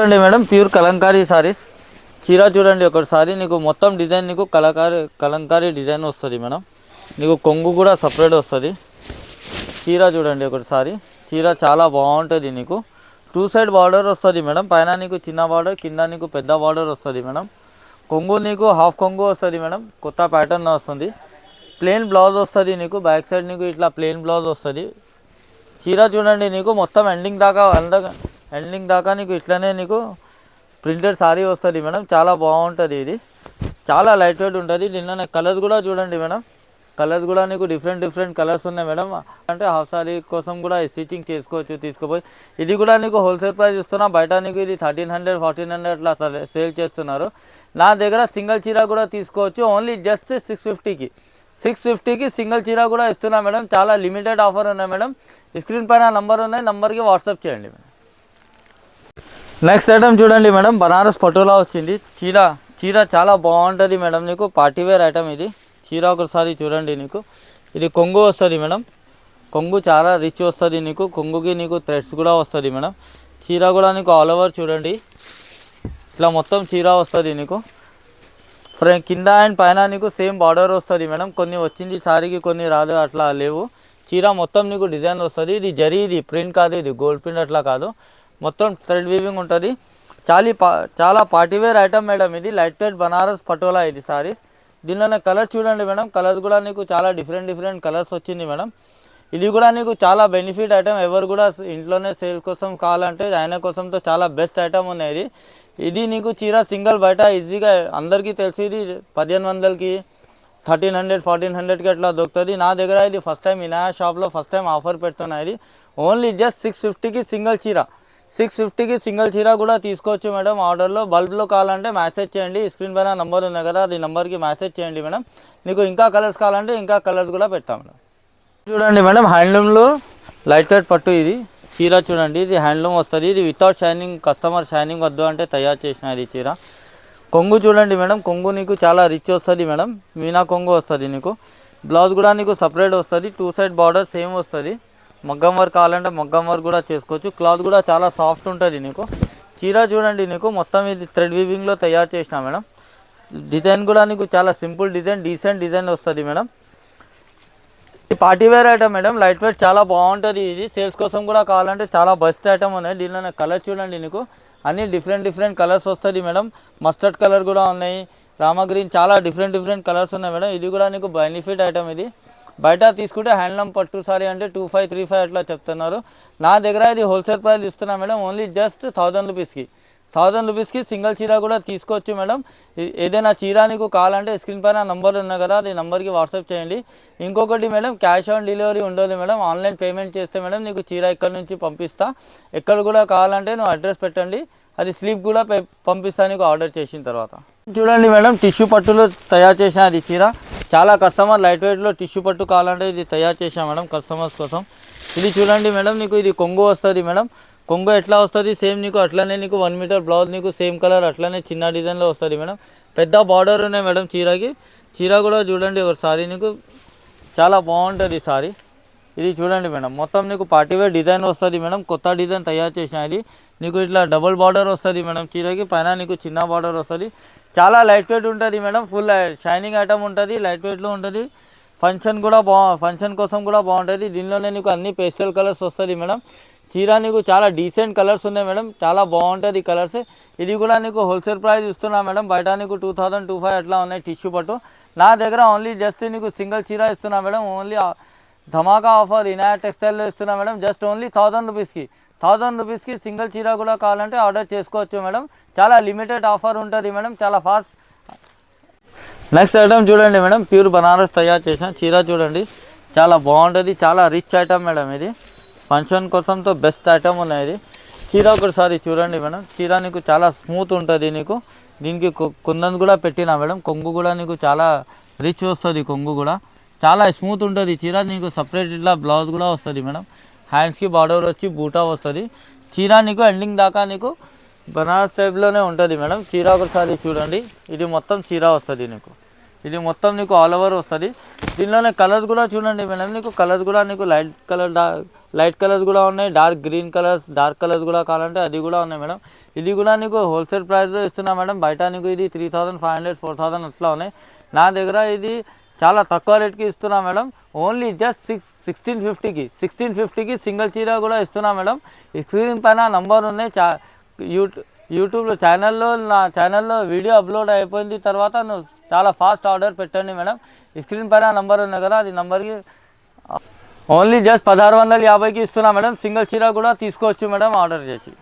చూడండి madam, pure Kalamkari saris. చీర చూడండి ఒకసారి, నీకు మొత్తం డిజైన్ నీకు కలంకారీ డిజైన్ వస్తుంది మేడం. నీకు కొంగు కూడా సపరేట్ వస్తుంది. చీర చూడండి ఒకసారి, చీర చాలా బాగుంటుంది. నీకు టూ సైడ్ బార్డర్ వస్తుంది మేడం. పైన నీకు చిన్న బార్డర్, కింద నీకు పెద్ద బార్డర్ వస్తుంది మేడం. కొంగు నీకు హాఫ్ కొంగు వస్తుంది మేడం, కొత్త ప్యాటర్న్ వస్తుంది. ప్లెయిన్ బ్లౌజ్ వస్తుంది నీకు, బ్యాక్ సైడ్ నీకు ఇట్లా ప్లెయిన్ బ్లౌజ్ వస్తుంది. చీర చూడండి నీకు మొత్తం ఎండింగ్ దాకా నీకు ఇట్లనే నీకు ప్రింటెడ్ సారీ వస్తుంది మేడం. చాలా బాగుంటుంది. ఇది చాలా లైట్ వెయిట్ ఉంటుంది. దీనిలో కలర్స్ కూడా చూడండి మేడం, కలర్స్ కూడా నీకు డిఫరెంట్ కలర్స్ ఉన్నాయి మేడం. అంటే హాఫ్ సారీ కోసం కూడా స్టిచ్చింగ్ చేసుకోవచ్చు, తీసుకుపోయి. ఇది కూడా నీకు హోల్సేల్ ప్రైస్ ఇస్తున్నా. బయట నీకు ఇది 1300 1400 అట్లా సేల్ చేస్తున్నారు. నా దగ్గర సింగిల్ చీర కూడా తీసుకోవచ్చు, ఓన్లీ జస్ట్ 650కి సింగిల్ చీర కూడా ఇస్తున్నా మేడం. చాలా లిమిటెడ్ ఆఫర్ ఉన్నాయి మేడం. స్క్రీన్ పైన నంబర్ ఉన్నాయి, నంబర్కి వాట్సాప్ చేయండి మేడం. నెక్స్ట్ ఐటమ్ చూడండి మేడం, బనారస్ పటోలా వచ్చింది. చీర చాలా బాగుంటుంది మేడం. నీకు పార్టీవేర్ ఐటమ్ ఇది. చీర ఒకసారి చూడండి, నీకు ఇది కొంగు వస్తుంది మేడం. కొంగు చాలా రిచ్ వస్తుంది నీకు. కొంగుకి నీకు థ్రెడ్స్ కూడా వస్తుంది మేడం. చీర కూడా నీకు ఆల్ ఓవర్ చూడండి, ఇట్లా మొత్తం చీర వస్తుంది నీకు. కింద అండ్ పైన నీకు సేమ్ బార్డర్ వస్తుంది మేడం. కొన్ని వచ్చింది సారీకి, కొన్ని రాదు, అట్లా లేవు. చీర మొత్తం నీకు డిజైన్ వస్తుంది. ఇది జరీ, ఇది ప్రింట్ కాదు, ఇది గోల్డ్ ప్రింట్ అట్లా కాదు, మొత్తం థ్రెడ్ వీవింగ్ ఉంటుంది. చాలా పార్టీవేర్ ఐటమ్ మేడం. ఇది లైట్ వెయిట్ బనారస్ పటోలా ఇది సారీస్. దీనిలోనే కలర్ చూడండి మేడం, కలర్స్ కూడా నీకు చాలా డిఫరెంట్ కలర్స్ వచ్చింది మేడం. ఇది కూడా నీకు చాలా బెనిఫిట్ ఐటమ్. ఎవరు కూడా ఇంట్లోనే సేల్ కోసం కావాలంటే ఆయన కోసంతో చాలా బెస్ట్ ఐటమ్ ఉన్నాయి. ఇది నీకు చీర సింగిల్ బయట ఈజీగా అందరికీ తెలుసు. ఇది 1500కి 1300 1400కి అట్లా దొరుకుతుంది. నా దగ్గర ఇది ఫస్ట్ టైం ఇనాయా షాప్లో ఫస్ట్ టైం ఆఫర్ పెడుతున్నా. ఇది ఓన్లీ జస్ట్ 650కి సింగిల్ చీర. 650కి సింగిల్ చీర కూడా తీసుకోవచ్చు మేడం. ఆర్డర్లో బల్బ్లో కావాలంటే మెసేజ్ చేయండి. స్క్రీన్ పైన నెంబర్ ఉన్నాయి కదా, అది నెంబర్కి మెసేజ్ చేయండి మేడం. నీకు ఇంకా కలర్స్ కావాలంటే ఇంకా కలర్స్ కూడా పెడతాం మేడం. చూడండి మేడం, హ్యాండ్లూమ్లో లైట్ వెయిట్ పట్టు ఇది. చీర చూడండి, ఇది హ్యాండ్లూమ్ వస్తుంది. ఇది వితౌట్ షైనింగ్, కస్టమర్ షైనింగ్ వద్దు అంటే తయారు చేసిన ఇది చీర. కొంగు చూడండి మేడం, కొంగు నీకు చాలా రిచ్ వస్తుంది మేడం. మీనా కొంగు వస్తుంది నీకు. బ్లౌజ్ కూడా నీకు సపరేట్ వస్తుంది. టూ సైడ్ బార్డర్ సేమ్ వస్తుంది. మగ్గం వర్క్ కావాలంటే మగ్గం వర్క్ కూడా చేసుకోవచ్చు. క్లాత్ కూడా చాలా సాఫ్ట్ ఉంటుంది నీకు. చీర చూడండి నీకు మొత్తం ఇది థ్రెడ్ వీవింగ్లో తయారు చేసిన మేడం. డిజైన్ కూడా నీకు చాలా సింపుల్ డిజైన్, డీసెంట్ డిజైన్ వస్తుంది madam. Party wear item madam, light weight చాలా బాగుంటుంది. ఇది సేల్స్ కోసం కూడా కావాలంటే చాలా బెస్ట్ ఐటమ్ ఉన్నాయి. దీనిలో కలర్ చూడండి నీకు అన్ని డిఫరెంట్ కలర్స్ వస్తుంది మేడం. మస్టర్డ్ కలర్ కూడా ఉన్నాయి, రామా గ్రీన్, చాలా డిఫరెంట్ కలర్స్ ఉన్నాయి మేడం. ఇది కూడా నీకు బెనిఫిట్ ఐటమ్. ఇది బయట తీసుకుంటే హ్యాండ్లూమ్ పట్టు సారీ అంటే 2535 అట్లా చెప్తున్నారు. నా దగ్గర ఇది హోల్సేల్ ప్రైస్ ఇస్తున్నా మేడం, ఓన్లీ జస్ట్ 1000 రూపీస్కి సింగిల్ చీర కూడా తీసుకోవచ్చు మేడం. ఏదైనా చీర నీకు కావాలంటే స్క్రీన్ పైన నంబర్ ఉన్నాయి కదా, అది నెంబర్కి వాట్సాప్ చేయండి. ఇంకొకటి మేడం, క్యాష్ ఆన్ డెలివరీ ఉండదు మేడం. ఆన్లైన్ పేమెంట్ చేస్తే మేడం నీకు చీర ఇక్కడ నుంచి పంపిస్తా. ఎక్కడ కూడా కావాలంటే నువ్వు అడ్రస్ పెట్టండి, అది స్లిప్ కూడా పంపిస్తా నీకు ఆర్డర్ చేసిన తర్వాత. చూడండి మేడం, టిష్యూ పట్టులో తయారు చేసిన అది చీర. చాలా కస్టమర్ లైట్ వెయిట్లో టిష్యూ పట్టు కావాలంటే ఇది తయారు చేసాం మేడం కస్టమర్స్ కోసం. ఇది చూడండి మేడం, నీకు ఇది కొంగు వస్తుంది మేడం. కొంగు ఎట్లా వస్తుంది సేమ్ నీకు అట్లనే నీకు 1 మీటర్ బ్లౌజ్ నీకు సేమ్ కలర్ అట్లనే చిన్న డిజైన్లో వస్తుంది మేడం. పెద్ద బార్డర్ ఉన్నాయి మేడం చీరకి. చీర కూడా చూడండి ఒకసారి, నీకు చాలా బాగుంటుంది సారీ. ఇది చూడండి మేడం, మొత్తం నీకు పార్టీవేర్ డిజైన్ వస్తుంది మేడం. కొత్త డిజైన్ తయారు చేసిన ఇది. నీకు ఇట్లా డబుల్ బార్డర్ వస్తుంది మేడం చీరకి. పైన నీకు చిన్న బార్డర్ వస్తుంది. చాలా లైట్ వెయిట్ ఉంటుంది మేడం. ఫుల్ షైనింగ్ ఐటమ్ ఉంటుంది, లైట్ వెయిట్లో ఉంటుంది. ఫంక్షన్ కోసం కూడా బాగుంటుంది. దీనిలోనే నీకు అన్ని పేస్టల్ కలర్స్ వస్తుంది మేడం. చీర నీకు చాలా డీసెంట్ కలర్స్ ఉన్నాయి మేడం, చాలా బాగుంటుంది కలర్స్. ఇది కూడా నీకు హోల్సేల్ ప్రైస్ ఇస్తున్నా మేడం. బయట నీకు 2000-2500 అట్లా ఉన్నాయి టిష్యూ పట్టు. నా దగ్గర ఓన్లీ జస్ట్ నీకు సింగిల్ చీర ఇస్తున్నా మేడం. ఓన్లీ ధమాకా ఆఫర్ ఇనాయా టెక్స్టైల్లో ఇస్తున్నా మేడం. జస్ట్ ఓన్లీ 1000 రూపీస్కి సింగిల్ చీర కూడా కావాలంటే ఆర్డర్ చేసుకోవచ్చు మేడం. చాలా లిమిటెడ్ ఆఫర్ ఉంటుంది మేడం, చాలా ఫాస్ట్. నెక్స్ట్ ఐటమ్ చూడండి మేడం, ప్యూర్ బనారస్ తయారు చేసిన చీర చూడండి, చాలా బాగుంటుంది. చాలా రిచ్ ఐటమ్ మేడం. ఇది ఫంక్షన్ కోసంతో బెస్ట్ ఐటమ్ ఉన్నాయి. ఇది చీర ఒకసారి చూడండి మేడం. చీర నీకు చాలా స్మూత్ ఉంటుంది. నీకు దీనికి కుందన్ కూడా పెట్టినా మేడం. కొంగు కూడా నీకు చాలా రిచ్ వస్తుంది. కొంగు కూడా చాలా స్మూత్ ఉంటుంది చీర. నీకు సపరేట్ ఇట్లా బ్లౌజ్ కూడా వస్తుంది మేడం. హ్యాండ్స్కి బార్డర్ వచ్చి బూటా వస్తుంది. చీర నీకు ఎండింగ్ దాకా నీకు బనారస్ టైప్లోనే ఉంటుంది మేడం. చీర ఒకసారి చూడండి, ఇది మొత్తం చీర వస్తుంది నీకు. ఇది మొత్తం నీకు ఆల్ ఓవర్ వస్తుంది. దీనిలోనే కలర్స్ కూడా చూడండి మేడం, నీకు కలర్స్ కూడా నీకు లైట్ కలర్స్ కూడా ఉన్నాయి, dark green colours, dark colours కూడా కావాలంటే అది కూడా ఉన్నాయి మేడం. ఇది కూడా నీకు హోల్సేల్ ప్రైస్లో ఇస్తున్నా మేడం. బయట నీకు ఇది 3500 4000 అట్లా ఉన్నాయి. నా దగ్గర ఇది చాలా తక్కువ రేట్కి ఇస్తున్నా మేడం. ఓన్లీ జస్ట్ 1650కి సింగిల్ చీర కూడా ఇస్తున్నా మేడం. ఈ స్క్రీన్ పైన నంబర్ ఉన్నాయి. యూట్యూబ్లో నా ఛానల్లో వీడియో అప్లోడ్ అయిపోయిన తర్వాత నువ్వు చాలా ఫాస్ట్ ఆర్డర్ పెట్టండి మేడం. ఈ స్క్రీన్ పైన నంబర్ ఉన్నాయి కదా, అది నంబర్కి ఓన్లీ జస్ట్ 1650కి ఇస్తున్నా మేడం. సింగిల్ చీర కూడా తీసుకోవచ్చు మేడం ఆర్డర్ చేసి.